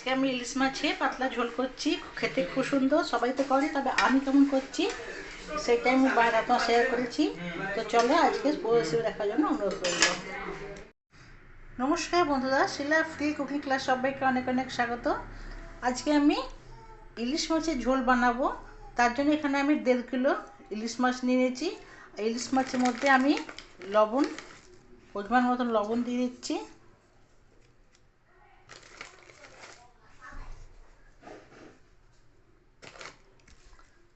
আজকে আমি ইলিশ মাছে পাতলা ঝোল করছি, খেতে খুব সুন্দর, সবাই তো করে, তবে আমি কেমন করছি সেটাই আমি বাইরে আপনার শেয়ার করেছি। তো চলো আজকে পুরো রেসিপি দেখার জন্য অনুরোধ করব। নমস্কার বন্ধুরা, শিলা ফ্রি কুকিং ক্লাস সবাইকে অনেক অনেক স্বাগত। আজকে আমি ইলিশ মাছের ঝোল বানাবো। তার জন্য এখানে আমি 1.5 কিলো ইলিশ মাছ নিয়ে নিয়েছি। ইলিশ মাছের মধ্যে আমি লবণ, পরিমাণ মতন লবণ দিয়ে দিচ্ছি।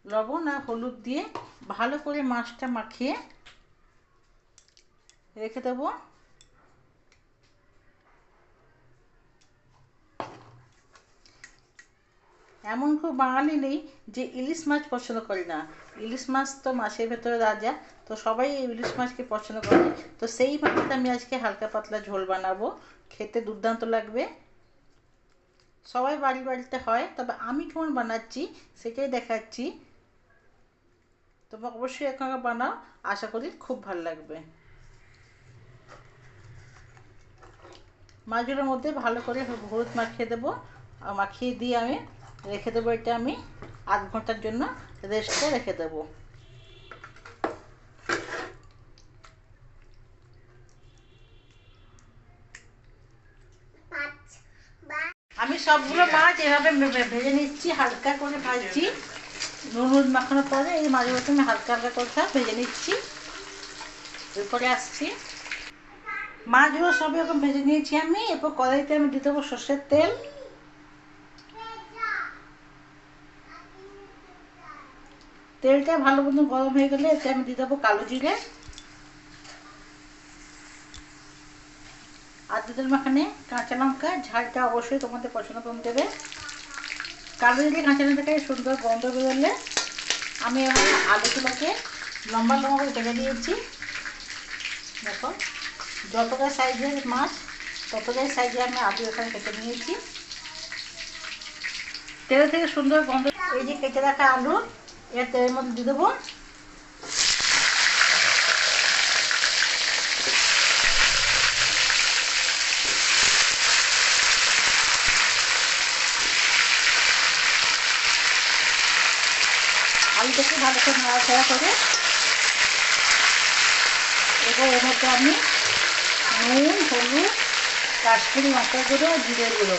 লবণ আর হলুদ দিয়ে ভালো করে মাছটা মাখিয়ে রেখে দেবো। এমন খুব বাঙালি নেই যে ইলিশ মাছ পছন্দ করে না। ইলিশ মাছ তো মাছের ভেতরে রাজা, তো সবাই ইলিশ মাছকে পছন্দ করে। তো সেই মাছটা আমি আজকে হালকা পাতলা ঝোল বানাবো, খেতে দুর্দান্ত লাগবে। সবাই বাড়িতে হয়, তবে আমি কেমন বানাচ্ছি সেটাই দেখাচ্ছি। তোমরা অবশ্যই এখানে বানাও, আশা করি খুব ভালো লাগবে। মাছগুলোর মধ্যে ভালো করে হলুদ মাখিয়ে দেবো, আর মাখিয়ে দিয়ে আমি রেখে দেবো। এটা আমি 8 ঘন্টার জন্য রেস্টে রেখে দেবো। আমি সবগুলো মাছ এভাবে ভেজে নিচ্ছি, হালকা করে ভাজছি। নুন হলুদ মাখানোর পরে এই মাছগুলোকে আমি হালকা হালকা করে ভেজে নিচ্ছি। এরপরে আসছি, মাছগুলো সব এরকম ভেজে নিয়েছি আমি। এরপর কড়াইতে আমি দিয়ে দেবো সর্ষের তেল। তেলটা ভালো মতো গরম হয়ে গেলে এতে আমি দিয়ে দেবো কালো জিরে আর দিয়ে দেবো এখানে কাঁচা লঙ্কা। ঝালটা অবশ্যই তোমাদের পছন্দ মতন দেবে। কালো জিরে কাঁচা লঙ্কাটাকে সুন্দর গন্ধ বেরোলে আমি এবার আলুগুলোকে লম্বা লম্বা করে কেটে দিয়েছি। দেখো, যতটা সাইজের মাছ ততটাই সাইজে আমি আলু এখানে কেটে নিয়েছি। তেল থেকে সুন্দর গন্ধ, এই যে কেটে রাখা আলু এর তেলের মধ্যে দিয়ে দেবো। আলুটাকে ভালো করে নাড়াচাড়া করে এবার এর মধ্যে আমি নুন, হলুদ, কাশ্মীরি লঙ্কা গুঁড়ো, জিরে গুঁড়ো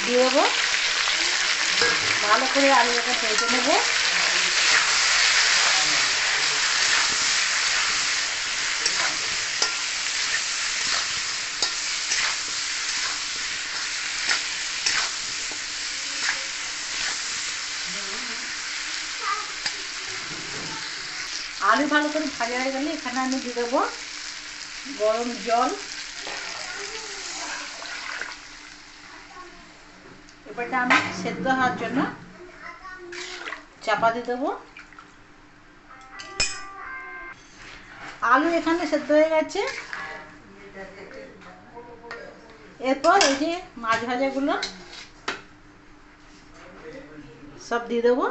দিয়ে দেবো। ভালো করে আলুটাকে ভেজে নেবো। আলু ভালো করে ভাজা হয়ে গেলে এখানে আমি দিয়ে দেবো গরম জল। এবারটা আমি সেদ্ধ হওয়ার জন্য চাপা দিয়ে দেবো। আলু এখানে সেদ্ধ হয়ে গেছে। এরপর এই যে মাছ ভাজাগুলো সব দিয়ে দেবো।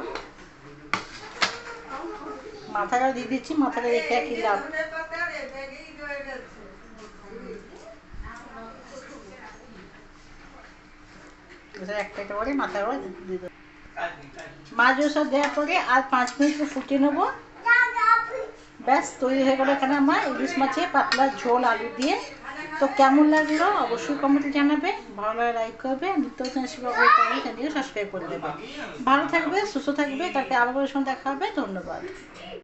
মাথাটাও দিয়ে দিচ্ছি, মাথাটা রেখে কি লাভ। একটা একটা করে মাথাটাও দিয়ে দেবো। মাছগুলো সব দেওয়ার পরে আর 5 মিনিট ফুটিয়ে নেবো। ব্যাস তৈরি হয়ে গেলো এখানে আমার ইলিশ মাছে পাতলা ঝোল আলু দিয়ে। তো কেমন লাগলো অবশ্যই কমেন্টে জানাবে। ভালো লাগে লাইক করবে, নিত্য চ্যানেলটিকে সাবস্ক্রাইব করে দেবে। ভালো থাকবে, সুস্থ থাকবে, তাকে আবার কোনো সময় দেখা হবে। ধন্যবাদ।